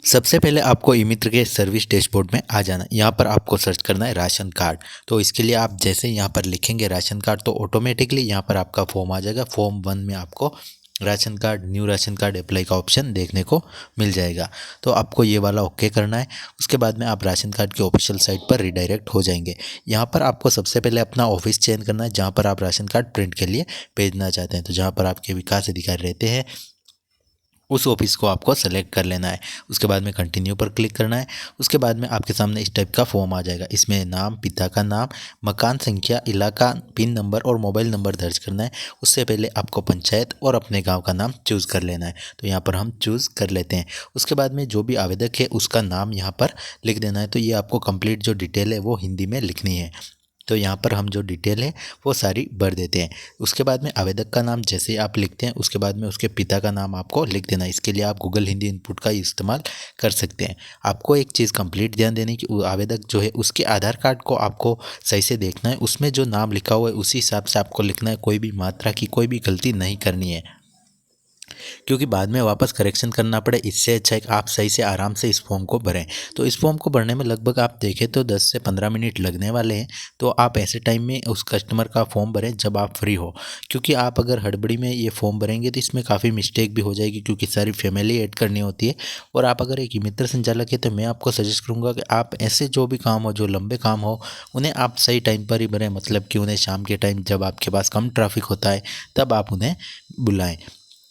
सबसे पहले आपको ई मित्र के सर्विस डैशबोर्ड में आ जाना है। यहाँ पर आपको सर्च करना है राशन कार्ड। तो इसके लिए आप जैसे यहाँ पर लिखेंगे राशन कार्ड तो ऑटोमेटिकली यहाँ पर आपका फॉर्म आ जाएगा। फॉर्म 1 में आपको ration card, new ration card apply का ऑप्शन देखने को मिल जाएगा। तो आपको ये वाला ओके करना है। उसके बाद में आप राशन कार्ड की ऑफिशियल साइट पर रिडायरेक्ट हो जाएंगे। यहाँ पर आपको सबसे पहले अपना ऑफिस चयन करना है जहाँ पर आप राशन कार्ड प्रिंट के लिए भेजना चाहते हैं। तो जहाँ पर आपके विकास अधिकारी रहते हैं उस ऑफिस को आपको सेलेक्ट कर लेना है। उसके बाद में कंटिन्यू पर क्लिक करना है। उसके बाद में आपके सामने इस टाइप का फॉर्म आ जाएगा। इसमें नाम, पिता का नाम, मकान संख्या, इलाका, पिन नंबर और मोबाइल नंबर दर्ज करना है। उससे पहले आपको पंचायत और अपने गांव का नाम चूज़ कर लेना है। तो यहाँ पर हम चूज़ कर लेते हैं। उसके बाद में जो भी आवेदक है उसका नाम यहाँ पर लिख देना है। तो ये आपको कंप्लीट जो डिटेल है वो हिंदी में लिखनी है। तो यहाँ पर हम जो डिटेल है वो सारी भर देते हैं। उसके बाद में आवेदक का नाम जैसे ही आप लिखते हैं उसके बाद में उसके पिता का नाम आपको लिख देना है। इसके लिए आप गूगल हिंदी इनपुट का इस्तेमाल कर सकते हैं। आपको एक चीज़ कंप्लीट ध्यान देने की, आवेदक जो है उसके आधार कार्ड को आपको सही से देखना है। उसमें जो नाम लिखा हुआ है उसी हिसाब से आपको लिखना है। कोई भी मात्रा की कोई भी गलती नहीं करनी है, क्योंकि बाद में वापस करेक्शन करना पड़े। इससे अच्छा है कि आप सही से आराम से इस फॉर्म को भरें। तो इस फॉर्म को भरने में लगभग आप देखें तो 10 से 15 मिनट लगने वाले हैं। तो आप ऐसे टाइम में उस कस्टमर का फॉर्म भरें जब आप फ्री हो, क्योंकि आप अगर हड़बड़ी में ये फॉर्म भरेंगे तो इसमें काफ़ी मिस्टेक भी हो जाएगी, क्योंकि सारी फैमिली ऐड करनी होती है। और आप अगर एक मित्र संचालक है तो मैं आपको सजेस्ट करूँगा कि आप ऐसे जो भी काम हो, जो लंबे काम हो, उन्हें आप सही टाइम पर ही भरें। मतलब कि उन्हें शाम के टाइम जब आपके पास कम ट्रैफिक होता है तब आप उन्हें बुलाएं,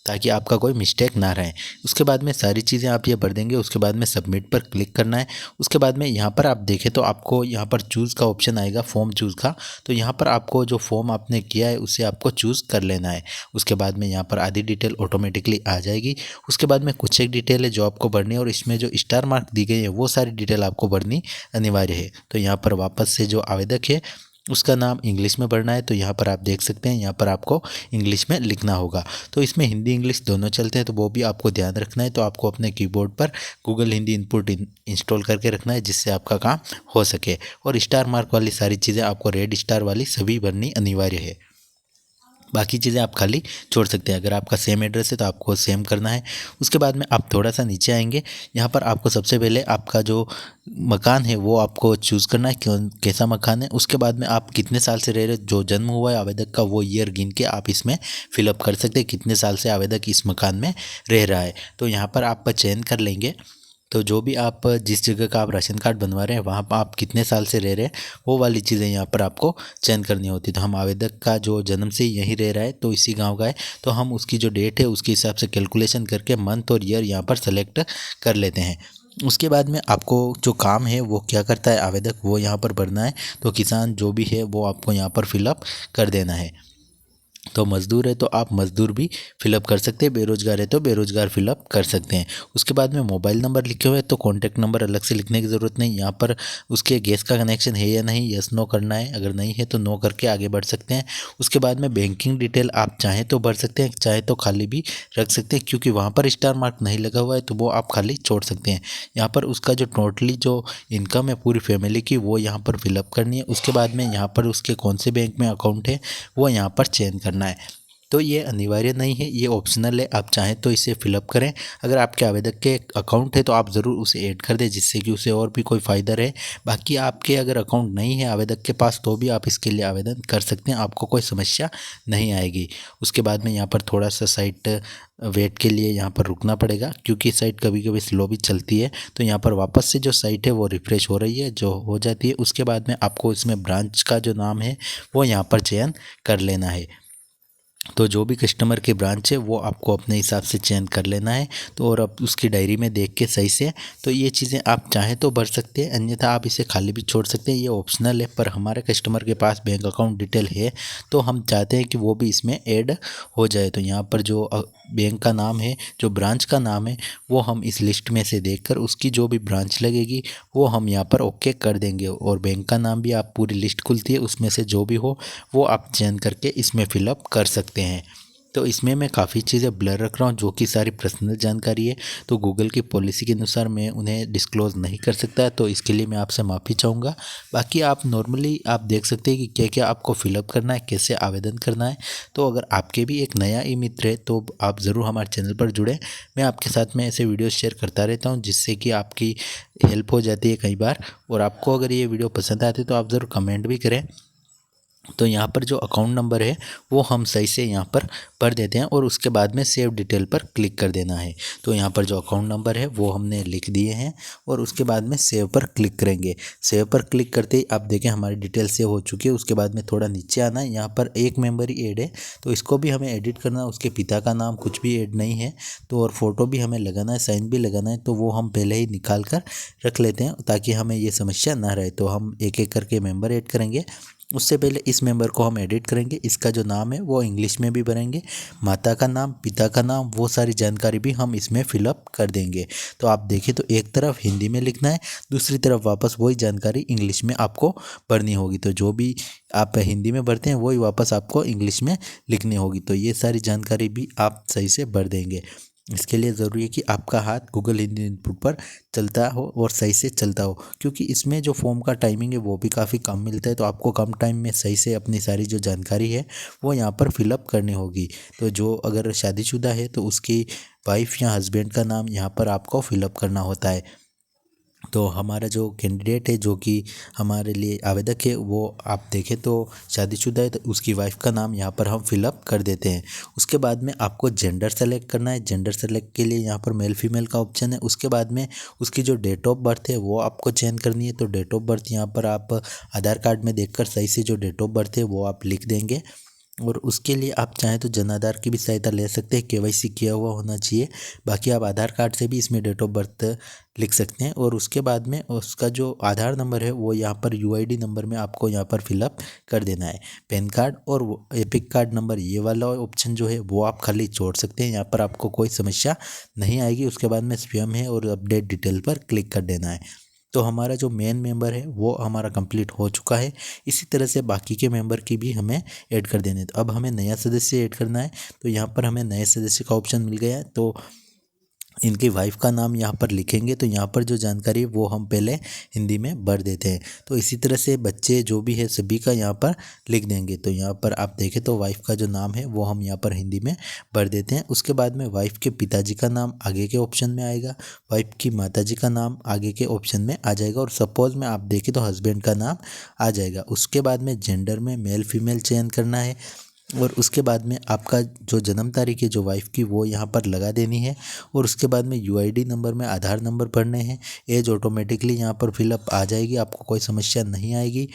ताकि आपका कोई मिस्टेक ना रहे। उसके बाद में सारी चीज़ें आप ये भर देंगे। उसके बाद में सबमिट पर क्लिक करना है। उसके बाद में यहाँ पर आप देखें तो आपको यहाँ पर चूज़ का ऑप्शन आएगा, फॉर्म चूज़ का। तो यहाँ पर आपको जो फॉर्म आपने किया है उसे आपको चूज़ कर लेना है। उसके बाद में यहाँ पर आधी डिटेल ऑटोमेटिकली आ जाएगी। उसके बाद में कुछ एक डिटेल है जो आपको भरनी है, और इसमें जो स्टार मार्क दी गई है वो सारी डिटेल आपको भरनी अनिवार्य है। तो यहाँ पर वापस से जो आवेदक है उसका नाम इंग्लिश में भरना है। तो यहाँ पर आप देख सकते हैं, यहाँ पर आपको इंग्लिश में लिखना होगा। तो इसमें हिंदी इंग्लिश दोनों चलते हैं, तो वो भी आपको ध्यान रखना है। तो आपको अपने कीबोर्ड पर गूगल हिंदी इनपुट इंस्टॉल करके रखना है, जिससे आपका काम हो सके। और स्टार मार्क वाली सारी चीज़ें आपको रेड स्टार वाली सभी भरनी अनिवार्य है। बाकी चीज़ें आप खाली छोड़ सकते हैं। अगर आपका सेम एड्रेस है तो आपको सेम करना है। उसके बाद में आप थोड़ा सा नीचे आएंगे। यहाँ पर आपको सबसे पहले आपका जो मकान है वो आपको चूज़ करना है, क्यों कैसा मकान है। उसके बाद में आप कितने साल से रह रहे, जो जन्म हुआ है आवेदक का वो ईयर गिन के आप इसमें फिलअप कर सकते हैं, कितने साल से आवेदक इस मकान में रह रहा है। तो यहाँ पर आप चयन कर लेंगे। तो जो भी आप जिस जगह का आप राशन कार्ड बनवा रहे हैं वहाँ पर आप कितने साल से रह रहे हैं वो वाली चीज़ें यहाँ पर आपको चयन करनी होती है। तो हम आवेदक का जो जन्म से यहीं रह रहा है तो इसी गांव का है, तो हम उसकी जो डेट है उसके हिसाब से कैलकुलेशन करके मंथ और ईयर यहाँ पर सेलेक्ट कर लेते हैं। उसके बाद में आपको जो काम है वो क्या करता है आवेदक वो यहाँ पर भरना है। तो किसान जो भी है वो आपको यहाँ पर फिलअप कर देना है। तो मज़दूर है तो आप मज़दूर भी फिलअप कर सकते हैं, बेरोज़गार है तो बेरोज़गार फिलअप कर सकते हैं। उसके बाद में मोबाइल नंबर लिखे हुए हैं तो कॉन्टैक्ट नंबर अलग से लिखने की ज़रूरत नहीं। यहाँ पर उसके गैस का कनेक्शन है या नहीं, यस नो करना है। अगर नहीं है तो नो करके आगे बढ़ सकते हैं। उसके बाद में बैंकिंग डिटेल आप चाहें तो भर सकते हैं, चाहे तो खाली भी रख सकते हैं, क्योंकि वहाँ पर स्टार मार्क नहीं लगा हुआ है तो वो आप खाली छोड़ सकते हैं। यहाँ पर उसका जो टोटली जो इनकम है पूरी फैमिली की वो यहाँ पर फिलअप करनी है। उसके बाद में यहाँ पर उसके कौन से बैंक में अकाउंट है वो यहाँ पर चयन करना है। तो ये अनिवार्य नहीं है, ये ऑप्शनल है, आप चाहें तो इसे फिलअप करें। अगर आपके आवेदक के अकाउंट है तो आप ज़रूर उसे ऐड कर दें, जिससे कि उसे और भी कोई फ़ायदा रहे। बाकी आपके अगर अकाउंट नहीं है आवेदक के पास तो भी आप इसके लिए आवेदन कर सकते हैं, आपको कोई समस्या नहीं आएगी। उसके बाद में यहाँ पर थोड़ा सा साइट वेट के लिए यहाँ पर रुकना पड़ेगा, क्योंकि साइट कभी कभी स्लो भी चलती है। तो यहाँ पर वापस से जो साइट है वो रिफ़्रेश हो रही है, जो हो जाती है। उसके बाद में आपको इसमें ब्रांच का जो नाम है वो यहाँ पर चयन कर लेना है। तो जो भी कस्टमर के ब्रांच है वो आपको अपने हिसाब से चयन कर लेना है। तो और अब उसकी डायरी में देख के सही से, तो ये चीज़ें आप चाहें तो भर सकते हैं, अन्यथा आप इसे खाली भी छोड़ सकते हैं, ये ऑप्शनल है। पर हमारे कस्टमर के पास बैंक अकाउंट डिटेल है तो हम चाहते हैं कि वो भी इसमें ऐड हो जाए। तो यहाँ पर जो बैंक का नाम है, जो ब्रांच का नाम है, वो हम इस लिस्ट में से देखकर उसकी जो भी ब्रांच लगेगी वो हम यहाँ पर ओके कर देंगे। और बैंक का नाम भी आप पूरी लिस्ट खुलती है उसमें से जो भी हो वो आप चयन करके इसमें फिलअप कर सकते हैं। तो इसमें मैं काफ़ी चीज़ें ब्लर रख रहा हूँ जो कि सारी पर्सनल जानकारी है, तो गूगल की पॉलिसी के अनुसार मैं उन्हें डिस्क्लोज़ नहीं कर सकता, तो इसके लिए मैं आपसे माफ़ी चाहूँगा। बाकी आप नॉर्मली आप देख सकते हैं कि क्या क्या आपको फिलअप करना है, कैसे आवेदन करना है। तो अगर आपके भी एक नया ई मित्र है तो आप ज़रूर हमारे चैनल पर जुड़ें। मैं आपके साथ में ऐसे वीडियो शेयर करता रहता हूँ जिससे कि आपकी हेल्प हो जाती है कई बार। और आपको अगर ये वीडियो पसंद आती है तो आप ज़रूर कमेंट भी करें। तो यहाँ पर जो अकाउंट नंबर है वो हम सही से यहाँ पर भर देते हैं और उसके बाद में सेव डिटेल पर क्लिक कर देना है। तो यहाँ पर जो अकाउंट नंबर है वो हमने लिख दिए हैं और उसके बाद में सेव पर क्लिक करेंगे। सेव पर क्लिक करते ही आप देखें हमारी डिटेल सेव हो चुकी है। उसके बाद में थोड़ा नीचे आना है, यहाँ पर एक मेंबर ही ऐड है तो इसको भी हमें एडिट करना है। उसके पिता का नाम कुछ भी ऐड नहीं है तो, और फ़ोटो भी हमें लगाना है, साइन भी लगाना है, तो वो हम पहले ही निकाल कर रख लेते हैं ताकि हमें ये समस्या ना रहे। तो हम एक एक करके मेंबर ऐड करेंगे। उससे पहले इस मेंबर को हम एडिट करेंगे। इसका जो नाम है वो इंग्लिश में भी भरेंगे, माता का नाम, पिता का नाम, वो सारी जानकारी भी हम इसमें फिलअप कर देंगे। तो आप देखिए तो एक तरफ हिंदी में लिखना है, दूसरी तरफ वापस वही जानकारी इंग्लिश में आपको भरनी होगी। तो जो भी आप हिंदी में भरते हैं वही वापस आपको इंग्लिश में लिखनी होगी। तो ये सारी जानकारी भी आप सही से भर देंगे। इसके लिए ज़रूरी है कि आपका हाथ गूगल हिंदी इनपुट पर चलता हो और सही से चलता हो, क्योंकि इसमें जो फॉर्म का टाइमिंग है वो भी काफ़ी कम मिलता है। तो आपको कम टाइम में सही से अपनी सारी जो जानकारी है वो यहाँ पर फिलअप करनी होगी। तो जो अगर शादीशुदा है तो उसकी वाइफ या हस्बैंड का नाम यहाँ पर आपको फिलअप करना होता है। तो हमारा जो कैंडिडेट है जो कि हमारे लिए आवेदक है वो आप देखें तो शादीशुदा है, तो उसकी वाइफ का नाम यहाँ पर हम फिलअप कर देते हैं। उसके बाद में आपको जेंडर सेलेक्ट करना है। जेंडर सेलेक्ट के लिए यहाँ पर मेल फीमेल का ऑप्शन है। उसके बाद में उसकी जो डेट ऑफ बर्थ है वो आपको चेंज करनी है। तो डेट ऑफ बर्थ यहाँ पर आप आधार कार्ड में देखकर सही से जो डेट ऑफ बर्थ है वो आप लिख देंगे। और उसके लिए आप चाहें तो जन आधार की भी सहायता ले सकते हैं, केवाईसी किया हुआ होना चाहिए। बाकी आप आधार कार्ड से भी इसमें डेट ऑफ बर्थ लिख सकते हैं। और उसके बाद में उसका जो आधार नंबर है वो यहाँ पर यूआईडी नंबर में आपको यहाँ पर फिलअप कर देना है। पैन कार्ड और एपिक कार्ड नंबर ये वाला ऑप्शन जो है वो आप खाली छोड़ सकते हैं, यहाँ पर आपको कोई समस्या नहीं आएगी। उसके बाद में स्वयं है और अपडेट डिटेल पर क्लिक कर देना है। तो हमारा जो मेन मेंबर है वो हमारा कंप्लीट हो चुका है। इसी तरह से बाकी के मेंबर की भी हमें ऐड कर देने। तो अब हमें नया सदस्य ऐड करना है। तो यहाँ पर हमें नए सदस्य का ऑप्शन मिल गया है। तो इनकी वाइफ का नाम यहाँ पर लिखेंगे। तो यहाँ पर जो जानकारी है वो हम पहले हिंदी में भर देते हैं। तो इसी तरह से बच्चे जो भी है सभी का यहाँ पर लिख देंगे। तो यहाँ पर आप देखें तो वाइफ का जो नाम है वो हम यहाँ पर हिंदी में भर देते हैं। उसके बाद में वाइफ के पिताजी का नाम आगे के ऑप्शन में आएगा, वाइफ की माताजी का नाम आगे के ऑप्शन में आ जाएगा, और सपोज में आप देखें तो हस्बैंड का नाम आ जाएगा। उसके बाद में जेंडर में मेल फीमेल चयन करना है। और उसके बाद में आपका जो जन्म तारीख है जो वाइफ की वो यहाँ पर लगा देनी है। और उसके बाद में यूआईडी नंबर में आधार नंबर भरने हैं। एज ऑटोमेटिकली यहाँ पर फिलअप आ जाएगी, आपको कोई समस्या नहीं आएगी।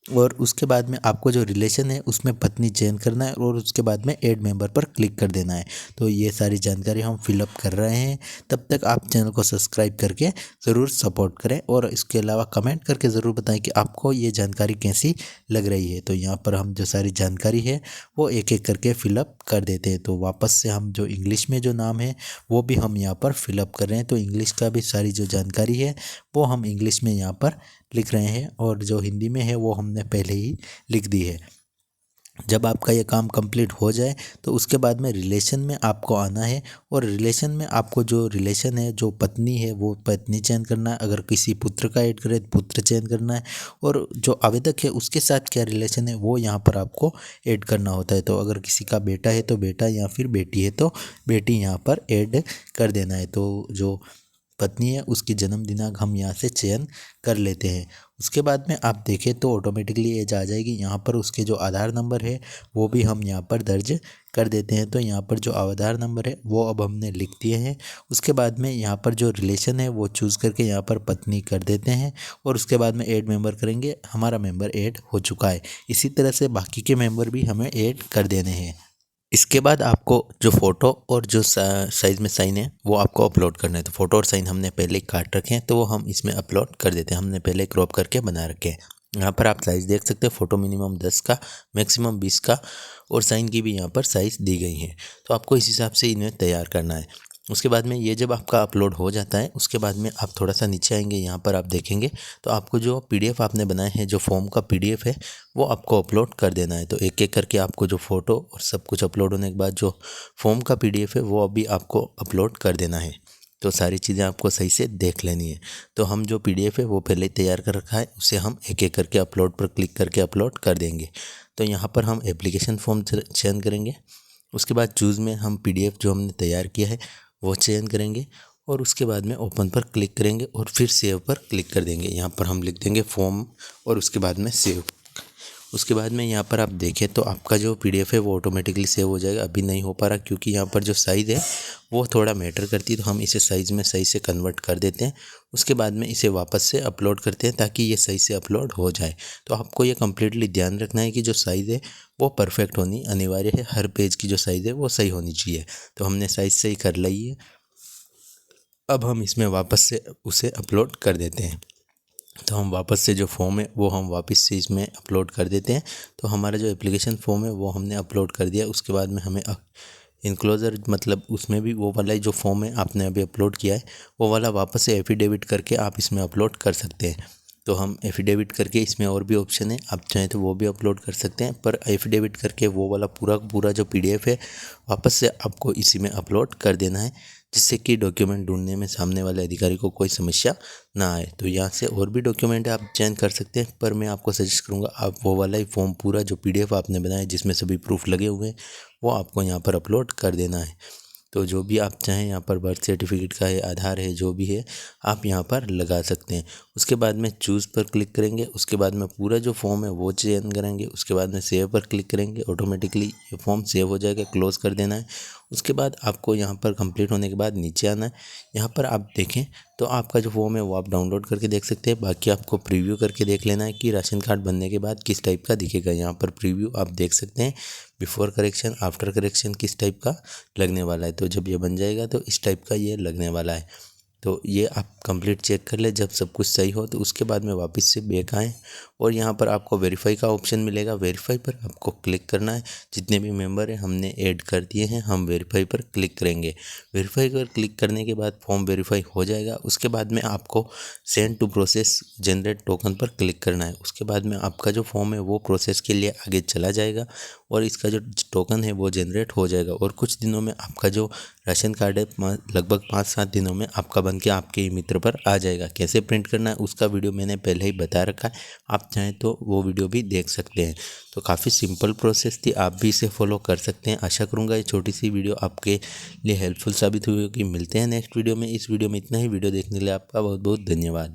और उसके बाद में आपको जो रिलेशन है उसमें पत्नी चयन करना है और उसके बाद में ऐड मेंबर पर क्लिक कर देना है। तो ये सारी जानकारी हम फिलअप कर रहे हैं। तब तक आप चैनल को सब्सक्राइब करके ज़रूर सपोर्ट करें और इसके अलावा कमेंट करके ज़रूर बताएं कि आपको ये जानकारी कैसी लग रही है। तो यहाँ पर हम जो सारी जानकारी है वो एक एक करके फिलअप कर देते हैं। तो वापस से हम जो इंग्लिश में जो नाम है वो भी हम यहाँ पर फिलअप कर रहे हैं। तो इंग्लिश का भी सारी जो जानकारी है वो हम इंग्लिश में यहाँ पर लिख रहे हैं और जो हिंदी में है वो हमने पहले ही लिख दी है। जब आपका ये काम कंप्लीट हो जाए तो उसके बाद में रिलेशन में आपको आना है। और रिलेशन में आपको जो रिलेशन है जो पत्नी है वो पत्नी चयन करना है। अगर किसी पुत्र का ऐड करें तो पुत्र चयन करना है। और जो आवेदक है उसके साथ क्या रिलेशन है वो यहाँ पर आपको ऐड करना होता है। तो अगर किसी का बेटा है तो बेटा, या फिर बेटी है तो बेटी यहाँ पर ऐड कर देना है। तो जो पत्नी है उसकी जन्म दिनांक हम यहाँ से चयन कर लेते हैं। उसके बाद में आप देखें तो ऑटोमेटिकली एज आ जाएगी। यहाँ पर उसके जो आधार नंबर है वो भी हम यहाँ पर दर्ज कर देते हैं। तो यहाँ पर जो आधार नंबर है वो अब हमने लिख दिए हैं। उसके बाद में यहाँ पर जो रिलेशन है वो चूज़ करके यहाँ पर पत्नी कर देते हैं और उसके बाद में ऐड मेंबर करेंगे। हमारा मेंबर ऐड हो चुका है। इसी तरह से बाकी के मेंबर भी हमें ऐड कर देने हैं। इसके बाद आपको जो फ़ोटो और जो साइज़ में साइन है वो आपको अपलोड करना है। तो फ़ोटो और साइन हमने पहले काट रखे हैं तो वो हम इसमें अपलोड कर देते हैं। हमने पहले क्रॉप करके बना रखे हैं। यहाँ पर आप साइज़ देख सकते हैं, फ़ोटो मिनिमम 10 का, मैक्सिमम 20 का, और साइन की भी यहाँ पर साइज़ दी गई है। तो आपको इस हिसाब से इन्हें तैयार करना है। उसके बाद में ये जब आपका अपलोड हो जाता है, उसके बाद में आप थोड़ा सा नीचे आएंगे, यहाँ पर आप देखेंगे तो आपको जो PDF आपने बनाए हैं, जो फॉर्म का PDF है, वो आपको अपलोड कर देना है। तो एक एक करके आपको जो फ़ोटो और सब कुछ अपलोड होने के बाद जो फॉर्म का PDF है वो अभी आपको अपलोड कर देना है। तो सारी चीज़ें आपको सही से देख लेनी है। तो हम जो PDF है वो पहले तैयार कर रखा है, उसे हम एक एक करके अपलोड पर क्लिक करके अपलोड कर देंगे। तो यहाँ पर हम एप्लीकेशन फॉर्म चयन करेंगे। उसके बाद चूज़ में हम PDF जो हमने तैयार किया है वो चयन करेंगे और उसके बाद में ओपन पर क्लिक करेंगे और फिर सेव पर क्लिक कर देंगे। यहाँ पर हम लिख देंगे फॉर्म और उसके बाद में सेव। उसके बाद में यहाँ पर आप देखें तो आपका जो PDF है वो ऑटोमेटिकली सेव हो जाएगा। अभी नहीं हो पा रहा क्योंकि यहाँ पर जो साइज़ है वो थोड़ा मैटर करती है, तो हम इसे साइज़ में सही से कन्वर्ट कर देते हैं। उसके बाद में इसे वापस से अपलोड करते हैं ताकि ये सही से अपलोड हो जाए। तो आपको ये कम्प्लीटली ध्यान रखना है कि जो साइज़ है वो परफेक्ट होनी अनिवार्य है। हर पेज की जो साइज़ है वो सही होनी चाहिए। तो हमने साइज़ सही कर ली है। अब हम इसमें वापस से उसे अपलोड कर देते हैं। तो हम वापस से जो फॉर्म है वो हम वापस से इसमें अपलोड कर देते हैं। तो हमारा जो एप्लीकेशन फॉर्म है वो हमने अपलोड कर दिया। उसके बाद में हमें इनक्लोज़र मतलब उसमें भी वो वाला जो फॉर्म है आपने अभी अपलोड किया है वो वाला वापस से एफिडेविट करके आप इसमें अपलोड कर सकते हैं। तो हम एफिडेविट करके इसमें और भी ऑप्शन है, आप चाहें तो वो भी अपलोड कर सकते हैं, पर एफिडेविट करके वो वाला पूरा जो PDF है वापस से आपको इसी में अपलोड कर देना है, जिससे कि डॉक्यूमेंट ढूंढने में सामने वाले अधिकारी को कोई समस्या ना आए। तो यहाँ से और भी डॉक्यूमेंट आप चयन कर सकते हैं, पर मैं आपको सजेस्ट करूँगा आप वो वाला ही फॉर्म पूरा जो PDF आपने बनाया है जिसमें सभी प्रूफ लगे हुए हैं वो आपको यहाँ पर अपलोड कर देना है। तो जो भी आप चाहें यहाँ पर बर्थ सर्टिफिकेट का है, आधार है, जो भी है आप यहाँ पर लगा सकते हैं। उसके बाद में चूज़ पर क्लिक करेंगे। उसके बाद में पूरा जो फॉर्म है वो चयन करेंगे। उसके बाद में सेव पर क्लिक करेंगे। ऑटोमेटिकली ये फॉर्म सेव हो जाएगा, क्लोज़ कर देना है। उसके बाद आपको यहाँ पर कंप्लीट होने के बाद नीचे आना है। यहाँ पर आप देखें तो आपका जो फॉर्म है वो आप डाउनलोड करके देख सकते हैं। बाकी आपको प्रीव्यू करके देख लेना है कि राशन कार्ड बनने के बाद किस टाइप का दिखेगा। यहाँ पर प्रीव्यू आप देख सकते हैं, बिफोर करेक्शन आफ्टर करेक्शन किस टाइप का लगने वाला है। तो जब ये बन जाएगा तो इस टाइप का ये लगने वाला है। तो ये आप कंप्लीट चेक कर ले। जब सब कुछ सही हो तो उसके बाद में वापस से बैक आएँ और यहाँ पर आपको वेरीफाई का ऑप्शन मिलेगा। वेरीफाई पर आपको क्लिक करना है। जितने भी मेंबर हैं हमने ऐड कर दिए हैं, हम वेरीफाई पर क्लिक करेंगे। वेरीफाई पर क्लिक करने के बाद फॉर्म वेरीफाई हो जाएगा। उसके बाद में आपको send to process generate token पर क्लिक करना है। उसके बाद में आपका जो फॉर्म है वो प्रोसेस के लिए आगे चला जाएगा और इसका जो टोकन है वो जनरेट हो जाएगा और कुछ दिनों में आपका जो राशन कार्ड है लगभग 5-7 दिनों में आपका बन के आपके ई मित्र पर आ जाएगा। कैसे प्रिंट करना है उसका वीडियो मैंने पहले ही बता रखा है, आप चाहें तो वो वीडियो भी देख सकते हैं। तो काफ़ी सिंपल प्रोसेस थी, आप भी इसे फॉलो कर सकते हैं। आशा करूँगा ये छोटी सी वीडियो आपके लिए हेल्पफुल साबित हुई होगी। मिलते हैं नेक्स्ट वीडियो में। इस वीडियो में इतना ही। वीडियो देखने के लिए आपका बहुत बहुत धन्यवाद।